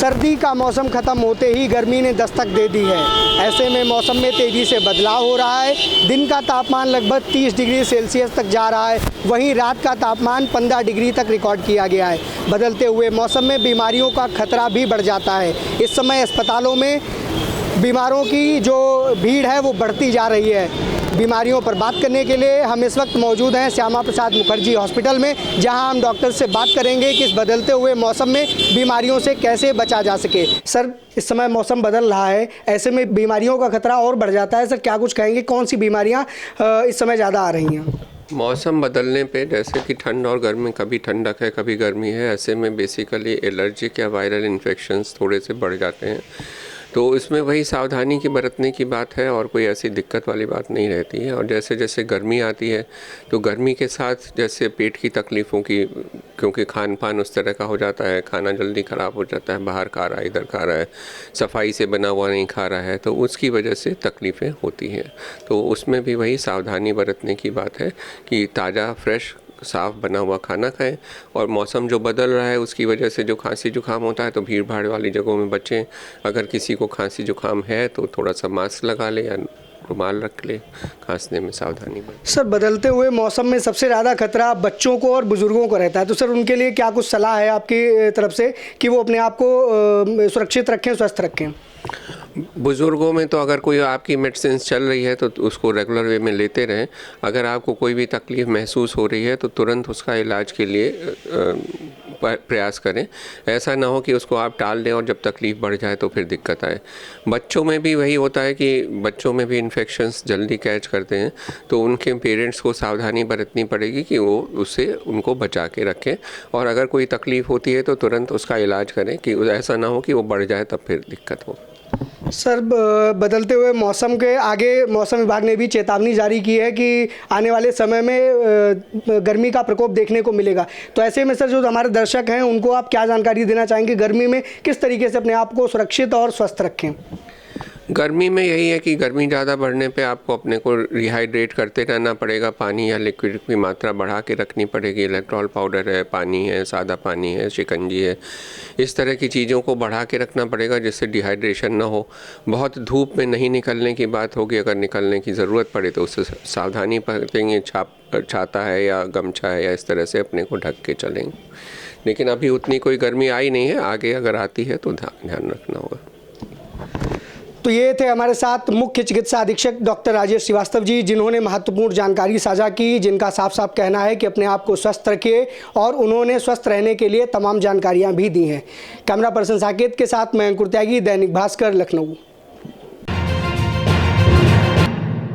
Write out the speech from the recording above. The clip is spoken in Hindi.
सर्दी का मौसम ख़त्म होते ही गर्मी ने दस्तक दे दी है। ऐसे में मौसम में तेज़ी से बदलाव हो रहा है। दिन का तापमान लगभग 30 डिग्री सेल्सियस तक जा रहा है, वहीं रात का तापमान 15 डिग्री तक रिकॉर्ड किया गया है। बदलते हुए मौसम में बीमारियों का खतरा भी बढ़ जाता है। इस समय अस्पतालों में बीमारों की जो भीड़ है वो बढ़ती जा रही है। बीमारियों पर बात करने के लिए हम इस वक्त मौजूद हैं श्यामा प्रसाद मुखर्जी हॉस्पिटल में, जहां हम डॉक्टर से बात करेंगे कि इस बदलते हुए मौसम में बीमारियों से कैसे बचा जा सके। सर, इस समय मौसम बदल रहा है, ऐसे में बीमारियों का खतरा और बढ़ जाता है। सर, क्या कुछ कहेंगे, कौन सी बीमारियां इस समय ज़्यादा आ रही हैं? मौसम बदलने पे जैसे कि ठंड और गर्मी, कभी ठंडक है कभी गर्मी है, ऐसे में बेसिकली एलर्जिक या वायरल इन्फेक्शंस थोड़े से बढ़ जाते हैं। तो इसमें वही सावधानी की बरतने की बात है और कोई ऐसी दिक्कत वाली बात नहीं रहती है। और जैसे जैसे गर्मी आती है तो गर्मी के साथ जैसे पेट की तकलीफ़ों की, क्योंकि खान पान उस तरह का हो जाता है, खाना जल्दी ख़राब हो जाता है, बाहर खा रहा है इधर खा रहा है, सफाई से बना हुआ नहीं खा रहा है, तो उसकी वजह से तकलीफ़ें होती हैं। तो उसमें भी वही सावधानी बरतने की बात है कि ताज़ा फ्रेश साफ़ बना हुआ खाना खाएं। और मौसम जो बदल रहा है उसकी वजह से जो खांसी जुकाम होता है तो भीड़ भाड़ वाली जगहों में बचें। अगर किसी को खांसी जुकाम है तो थोड़ा सा मास्क लगा ले या रुमाल रख ले, खांसने में सावधानी बरतें। सर, बदलते हुए मौसम में सबसे ज़्यादा खतरा बच्चों को और बुज़ुर्गों को रहता है, तो सर उनके लिए क्या कुछ सलाह है आपकी तरफ से कि वो अपने आप को सुरक्षित रखें, स्वस्थ रखें? बुज़ुर्गों में तो अगर कोई आपकी मेडिसिन चल रही है तो उसको रेगुलर वे में लेते रहें। अगर आपको कोई भी तकलीफ़ महसूस हो रही है तो तुरंत उसका इलाज के लिए प्रयास करें। ऐसा ना हो कि उसको आप टाल दें और जब तकलीफ़ बढ़ जाए तो फिर दिक्कत आए। बच्चों में भी वही होता है कि बच्चों में भी इन्फेक्शंस जल्दी कैच करते हैं, तो उनके पेरेंट्स को सावधानी बरतनी पड़ेगी कि वो उससे उनको बचा के रखें। और अगर कोई तकलीफ़ होती है तो तुरंत उसका इलाज करें कि ऐसा ना हो कि वो बढ़ जाए तब फिर दिक्कत हो। सर, बदलते हुए मौसम के आगे मौसम विभाग ने भी चेतावनी जारी की है कि आने वाले समय में गर्मी का प्रकोप देखने को मिलेगा। तो ऐसे में सर, जो हमारे दर्शक हैं उनको आप क्या जानकारी देना चाहेंगे, गर्मी में किस तरीके से अपने आप को सुरक्षित और स्वस्थ रखें? गर्मी में यही है कि गर्मी ज़्यादा बढ़ने पे आपको अपने को रिहाइड्रेट करते रहना पड़ेगा। पानी या लिक्विड की मात्रा बढ़ा के रखनी पड़ेगी। इलेक्ट्रॉल पाउडर है, पानी है, सादा पानी है, शिकंजी है, इस तरह की चीज़ों को बढ़ा के रखना पड़ेगा जिससे डिहाइड्रेशन ना हो। बहुत धूप में नहीं निकलने की बात होगी। अगर निकलने की ज़रूरत पड़े तो उससे सावधानी बरतेंगे। छाता है या गमछा है या इस तरह से अपने को ढक के चलेंगे। लेकिन अभी उतनी कोई गर्मी आई नहीं है, आगे अगर आती है तो ध्यान रखना होगा। तो ये थे हमारे साथ मुख्य चिकित्सा अधीक्षक डॉक्टर राजेश श्रीवास्तव जी, जिन्होंने महत्वपूर्ण जानकारी साझा की, जिनका साफ साफ कहना है कि अपने आप को स्वस्थ रखिए, और उन्होंने स्वस्थ रहने के लिए तमाम जानकारियां भी दी हैं। कैमरा पर्सन साकेत के साथ मैं अंकुर त्यागी, दैनिक भास्कर, लखनऊ।